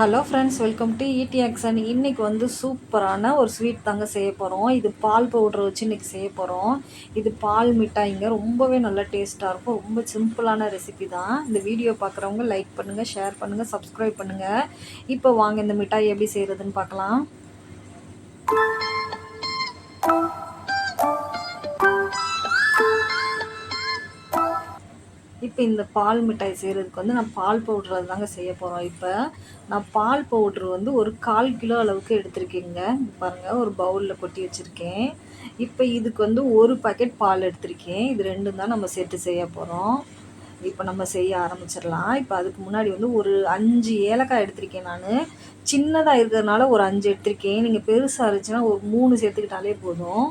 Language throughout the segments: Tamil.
Hello friends, welcome to ED action. இன்றைக்கி வந்து சூப்பரான ஒரு ஸ்வீட் தாங்க செய்ய போகிறோம். இது பால் பவுட்ரு வச்சு இன்றைக்கி செய்ய போகிறோம். இது பால் மிட்டாய்ங்க. ரொம்பவே நல்லா டேஸ்ட்டாக இருக்கும். ரொம்ப சிம்பிளான ரெசிபி தான். இந்த வீடியோ பார்க்குறவங்க லைக் பண்ணுங்கள், ஷேர் பண்ணுங்கள், சப்ஸ்கிரைப் பண்ணுங்கள். இப்போ வாங்க இந்த மிட்டாய் எப்படி செய்கிறதுன்னு பார்க்கலாம். இப்போ இந்த பால் மிட்டாய் செய்கிறதுக்கு வந்து நான் பால் பவுட்ரு தாங்க செய்ய போகிறோம். இப்போ நான் பால் பவுட்ரு வந்து ஒரு 1/4 கிலோ அளவுக்கு எடுத்திருக்கேங்க. பாருங்கள், ஒரு பவுலில் கொட்டி வச்சுருக்கேன். இப்போ இதுக்கு வந்து ஒரு பாக்கெட் பால் எடுத்திருக்கேன். இது ரெண்டும் தான் நம்ம சேர்த்து செய்ய போகிறோம். இப்போ நம்ம செய்ய ஆரம்பிச்சிடலாம். இப்போ அதுக்கு முன்னாடி வந்து ஒரு 5 ஏலக்காய் எடுத்திருக்கேன். நான் சின்னதாக இருக்கிறதுனால ஒரு 5 எடுத்திருக்கேன். நீங்கள் பெருசாக இருந்துச்சுன்னா ஒரு 3 சேர்த்துக்கிட்டாலே போதும்.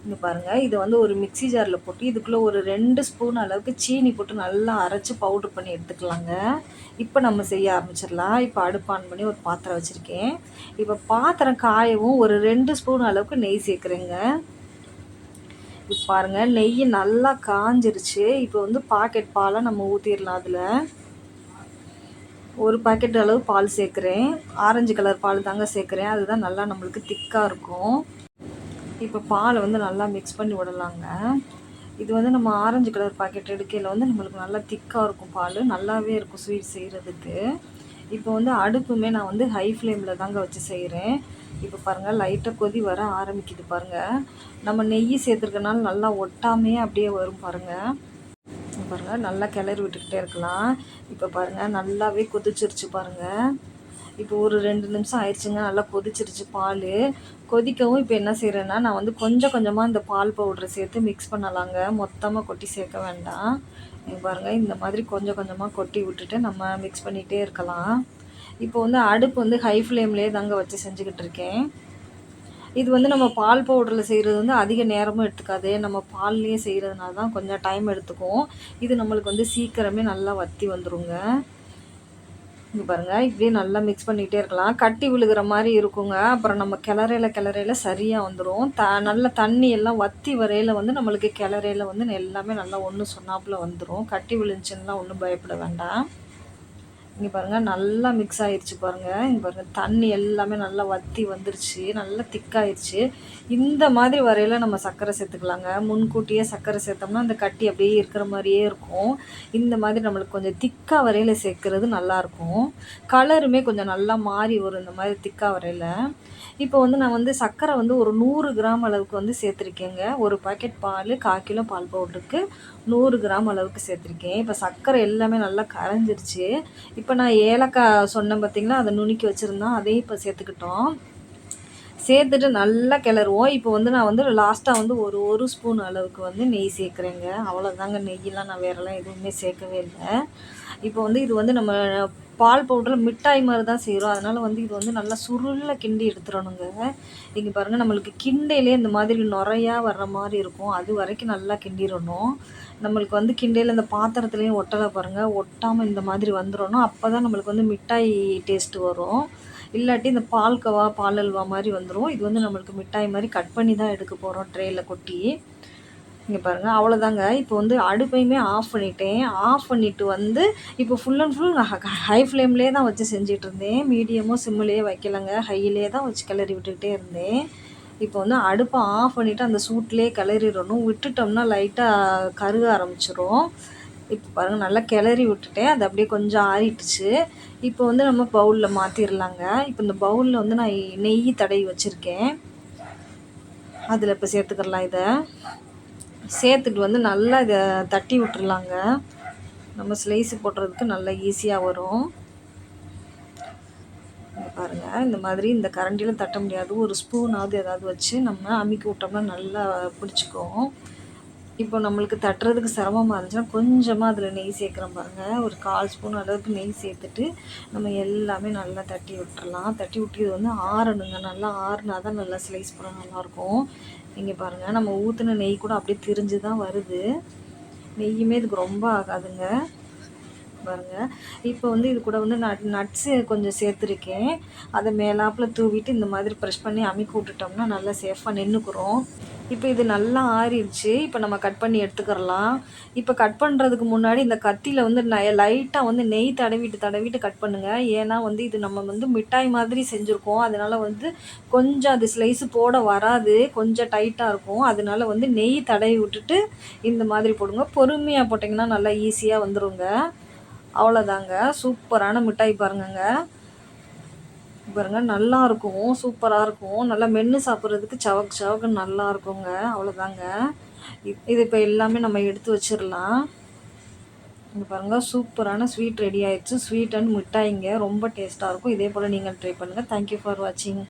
இங்கே பாருங்கள், இதை வந்து ஒரு மிக்ஸி ஜாரில் போட்டு இதுக்குள்ளே ஒரு 2 ஸ்பூன் அளவுக்கு சீனி போட்டு நல்லா அரைச்சி பவுட்ரு பண்ணி எடுத்துக்கலாங்க. இப்போ நம்ம செய்ய ஆரம்பிச்சிடலாம். இப்போ அடுப்பு ஆன் பண்ணி ஒரு பாத்திரம் வச்சுருக்கேன். இப்போ பாத்திரம் காயவும் ஒரு 2 ஸ்பூன் அளவுக்கு நெய் சேர்க்குறேங்க. இப்போ பாருங்கள், நெய் நல்லா காஞ்சிருச்சு. இப்போ வந்து பாக்கெட் பாலை நம்ம ஊற்றிடலாம். அதில் ஒரு பாக்கெட் அளவு பால் சேர்க்குறேன். ஆரஞ்சு கலர் பால் தாங்க சேர்க்குறேன். அதுதான் நல்லா நம்மளுக்கு திக்காக இருக்கும். இப்போ பாலை வந்து நல்லா மிக்ஸ் பண்ணி விடலாங்க. இது வந்து நம்ம ஆரஞ்சு கலர் பாக்கெட் எடுக்கையில் வந்து நம்மளுக்கு நல்லா திக்காக இருக்கும். பால் நல்லாவே இருக்கும் ஸ்வீட் செய்கிறதுக்கு. இப்போ வந்து அடுப்புமே நான் வந்து ஹை ஃப்ளேமில் தாங்க வச்சு செய்கிறேன். இப்போ பாருங்கள், லைட்டாக கொதி வர ஆரம்பிக்குது பாருங்கள். நம்ம நெய் சேர்த்துருக்கனால நல்லா ஒட்டாமையே அப்படியே வரும் பாருங்கள். பாருங்கள், நல்லா கிளறி விட்டுக்கிட்டே இருக்கலாம். இப்போ பாருங்கள், நல்லாவே கொதிச்சிருச்சு பாருங்கள். இப்போ ஒரு 2 நிமிஷம் ஆயிடுச்சுங்க. நல்லா கொதிச்சிருச்சு பால். கொதிக்கவும் இப்போ என்ன செய்கிறேன்னா, நான் வந்து கொஞ்சம் கொஞ்சமாக இந்த பால் பவுட்ரை சேர்த்து மிக்ஸ் பண்ணலாங்க. மொத்தமாக கொட்டி சேர்க்க வேண்டாம். பாருங்கள், இந்த மாதிரி கொஞ்சம் கொஞ்சமாக கொட்டி விட்டுட்டு நம்ம மிக்ஸ் பண்ணிகிட்டே இருக்கலாம். இப்போ வந்து அடுப்பு வந்து ஹை ஃப்ளேம்லேயே தாங்க வச்சு செஞ்சுக்கிட்டு இருக்கேன். இது வந்து நம்ம பால் பவுடரில் செய்கிறது வந்து அதிக நேரமும் எடுத்துக்காது. நம்ம பால்லேயே செய்கிறதுனால தான் கொஞ்சம் டைம் எடுத்துக்கும். இது நம்மளுக்கு வந்து சீக்கிரமே நல்லா வற்றி வந்துடுங்க. இங்கே பாருங்கள், இப்படியே நல்லா மிக்ஸ் பண்ணிகிட்டே இருக்கலாம். கட்டி விழுகிற மாதிரி இருக்குங்க. அப்புறம் நம்ம கிளறையில் சரியாக வந்துடும். நல்ல தண்ணி எல்லாம் வற்றி வரையில் வந்து நம்மளுக்கு கிளறையில் வந்து எல்லாமே நல்லா ஒன்று சொன்னாப்பில் வந்துடும். கட்டி விழுந்துச்சுன்னா ஒன்றும் பயப்பட வேண்டாம். இங்கே பாருங்கள், நல்லா மிக்ஸ் ஆகிடுச்சு பாருங்கள். இங்கே பாருங்கள், தண்ணி எல்லாமே நல்லா வற்றி வந்துருச்சு. நல்லா திக்காயிடுச்சு. இந்த மாதிரி வரையில் நம்ம சர்க்கரை சேர்த்துக்கலாங்க. முன்கூட்டியே சர்க்கரை சேர்த்தோம்னா அந்த கட்டி அப்படியே இருக்கிற மாதிரியே இருக்கும். இந்த மாதிரி நம்மளுக்கு கொஞ்சம் திக்காக வரையில் சேர்க்குறது நல்லாயிருக்கும். கலருமே கொஞ்சம் நல்லா மாறி வரும் இந்த மாதிரி திக்காக வரையில். இப்போ வந்து நான் வந்து சர்க்கரை வந்து ஒரு 100 கிராம் அளவுக்கு வந்து சேர்த்துருக்கேங்க. ஒரு பாக்கெட் பால் 1/4 கிலோ பால் பவுடருக்கு 100 கிராம் அளவுக்கு சேர்த்துருக்கேன். இப்போ சர்க்கரை எல்லாமே நல்லா கரைஞ்சிருச்சு. இப்போ நான் ஏலக்காய் சொன்னேன் பார்த்திங்களா, அதை நுணுக்கி வச்சுருந்தோம். அதையும் இப்போ சேர்த்துக்கிட்டோம். சேர்த்துட்டு நல்லா கிளறுவோம். இப்போ வந்து நான் வந்து லாஸ்ட்டாக வந்து ஒரு ஸ்பூன் அளவுக்கு வந்து நெய் சேர்க்குறேங்க. அவ்வளோதாங்க. நெய்யெலாம் நான் வேறெல்லாம் எதுவுமே சேர்க்கவே இல்லை. இப்போ வந்து இது வந்து நம்ம பால் பவுடரில் மிட்டாய் மாதிரி தான் செய்கிறோம். அதனால் வந்து இது வந்து நல்லா சுருள கிண்டி எடுத்துடணுங்க. இங்கே பாருங்கள், நம்மளுக்கு கிண்டையிலே இந்த மாதிரி நுரையாக வர்ற மாதிரி இருக்கும். அது வரைக்கும் நல்லா கிண்டிடணும். நம்மளுக்கு வந்து கிண்டையில் இந்த பாத்திரத்துலேயும் ஒட்டலை பாருங்கள். ஒட்டாமல் இந்த மாதிரி வந்துடணும். அப்போ தான் நம்மளுக்கு வந்து மிட்டாய் டேஸ்ட்டு வரும். இல்லாட்டி இந்த பால்கோவா, பால் அல்வா மாதிரி வந்துடும். இது வந்து நம்மளுக்கு மிட்டாய் மாதிரி கட் பண்ணி தான் எடுக்க போகிறோம் ட்ரேயில் கொட்டி. இங்கே பாருங்கள், அவ்வளோதாங்க. இப்போ வந்து அடுப்பையுமே ஆஃப் பண்ணிட்டேன். ஆஃப் பண்ணிவிட்டு வந்து இப்போ ஃபுல் அண்ட் ஃபுல் நான் ஹை ஃப்ளேம்லேயே தான் வச்சு செஞ்சுட்டு இருந்தேன். மீடியமும் சிம்மிலேயே வைக்கலைங்க. ஹையிலே தான் வச்சு கிளறி விட்டுக்கிட்டே இருந்தேன். இப்போ வந்து அடுப்பை ஆஃப் பண்ணிவிட்டு அந்த சூட்லேயே கிளறிடணும். விட்டுட்டோம்னா லைட்டாக கருக ஆரம்பிச்சிடும். இப்போ பாருங்கள், நல்லா கிளறி விட்டுட்டேன். அது அப்படியே கொஞ்சம் ஆறிட்டுச்சு. இப்போ வந்து நம்ம பவுலில் மாற்றிடலாங்க. இப்போ இந்த பவுலில் வந்து நான் நெய் தடவி வச்சுருக்கேன். அதில் இப்போ சேர்த்துக்கலாம். இதை சேர்த்துட்டு வந்து நல்லா இதை தட்டி விட்டுறலாங்க. நம்ம ஸ்லைஸு போடுறதுக்கு நல்லா ஈஸியாக வரும். பாருங்கள், இந்த மாதிரி இந்த கரண்டியில் தட்ட முடியாது. ஒரு ஸ்பூனாவது ஏதாவது வச்சு நம்ம அமுக்கி விட்டோம்னா நல்லா பிடிச்சிக்கும். இப்போ நம்மளுக்கு தட்டுறதுக்கு சிரமமாக இருந்துச்சுன்னா கொஞ்சமாக அதில் நெய் சேர்க்குறோம் பாருங்கள். ஒரு 1/4 ஸ்பூன் அளவுக்கு நெய் சேர்த்துட்டு நம்ம எல்லாமே நல்லா தட்டி விட்டுறலாம். தட்டி விட்டு இது வந்து ஆறணுங்க. நல்லா ஆறுனா தான் நல்லா ஸ்லைஸ் பண்ண நல்லாயிருக்கும். இங்கே பாருங்கள், நம்ம ஊற்றின நெய் கூட அப்படியே திரிஞ்சு தான் வருது. நெய்யுமே இதுக்கு ரொம்ப ஆகாதுங்க. பாருங்கள், இப்போ வந்து இது கூட வந்து நட்ஸு கொஞ்சம் சேர்த்துருக்கேன். அதை மேலாப்பில் தூவிட்டு இந்த மாதிரி ப்ரெஷ் பண்ணி அமுக்கி விட்டுட்டோம்னா நல்லா சேஃபாக நின்றுக்குறோம். இப்போ இது நல்லா ஆறிடுச்சு. இப்போ நம்ம கட் பண்ணி எடுத்துக்கிறலாம். இப்போ கட் பண்ணுறதுக்கு முன்னாடி இந்த கத்தியில் வந்து லைட்டாக வந்து நெய் தடவிட்டு தடவிட்டு கட் பண்ணுங்கள். ஏன்னா வந்து இது நம்ம வந்து மிட்டாய் மாதிரி செஞ்சுருக்கோம். அதனால் வந்து கொஞ்சம் அது ஸ்லைஸு போட வராது. கொஞ்சம் டைட்டாக இருக்கும். அதனால வந்து நெய் தடவி விட்டுட்டு இந்த மாதிரி போடுங்க. பொறுமையாக போட்டிங்கன்னா நல்லா ஈஸியாக வந்துருங்க. அவ்வளோதாங்க. சூப்பரான மிட்டாய் பாருங்கங்க. பாருங்க நல்லாயிருக்கும். சூப்பராக இருக்கும். நல்லா மென்று சாப்பிட்றதுக்கு சவக்கு சவக்குன்னு நல்லா இருக்குங்க. அவ்வளோதாங்க. இது இப்போ எல்லாமே நம்ம எடுத்து வச்சிடலாம். இங்கே பாருங்கள் சூப்பரான ஸ்வீட் ரெடி ஆயிடுச்சு. ஸ்வீட் அண்ட் மிட்டாய்ங்க ரொம்ப டேஸ்ட்டாக இருக்கும். இதே போல் நீங்கள் ட்ரை பண்ணுங்கள். தேங்க்யூ ஃபார் வாட்சிங்.